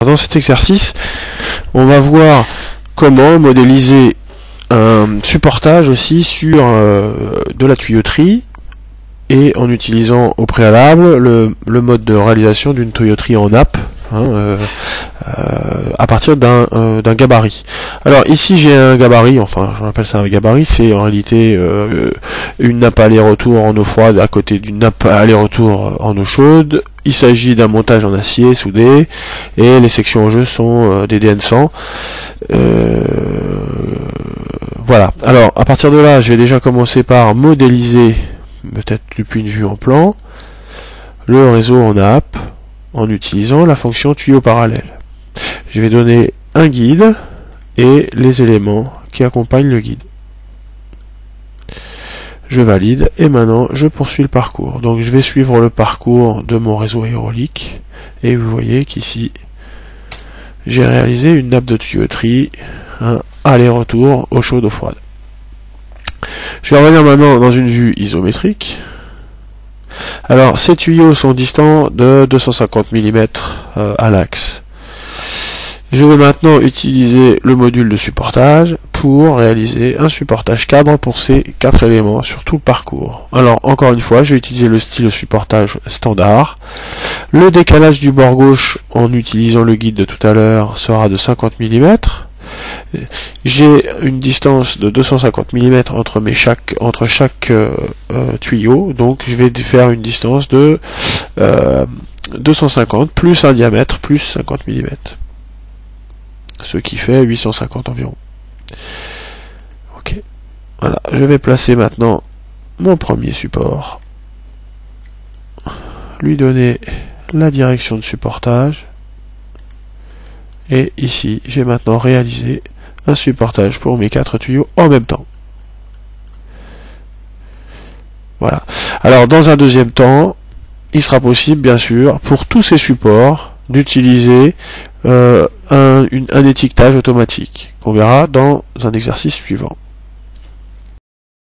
Dans cet exercice, on va voir comment modéliser un supportage aussi sur de la tuyauterie et en utilisant au préalable le mode de réalisation d'une tuyauterie en nappe à partir d'un gabarit. Alors ici j'ai un gabarit, enfin je appelle ça un gabarit, c'est en réalité une nappe aller-retour en eau froide à côté d'une nappe aller-retour en eau chaude. Il s'agit d'un montage en acier soudé et les sections en jeu sont des DN100. Voilà. Alors à partir de là, je vais déjà commencer par modéliser, peut-être depuis une vue en plan, le réseau en nappe en utilisant la fonction tuyau parallèle. Je vais donner un guide et les éléments qui accompagnent le guide. Je valide et maintenant je poursuis le parcours. Donc je vais suivre le parcours de mon réseau hydraulique et vous voyez qu'ici j'ai réalisé une nappe de tuyauterie, aller-retour eau chaude eau froide. Je vais revenir maintenant dans une vue isométrique. Alors ces tuyaux sont distants de 250 mm à l'axe. Je vais maintenant utiliser le module de supportage pour réaliser un supportage cadre pour ces 4 éléments sur tout le parcours. Alors encore une fois, je vais utiliser le style de supportage standard. Le décalage du bord gauche en utilisant le guide de tout à l'heure sera de 50 mm. J'ai une distance de 250 mm entre chaque tuyau, donc je vais faire une distance de 250 plus un diamètre plus 50 mm. Ce qui fait 850 environ. Ok. Voilà. Je vais placer maintenant mon premier support. Lui donner la direction de supportage. Et ici, j'ai maintenant réalisé un supportage pour mes 4 tuyaux en même temps. Voilà. Alors, dans un deuxième temps, il sera possible, bien sûr, pour tous ces supports, d'utiliser un étiquetage automatique qu'on verra dans un exercice suivant.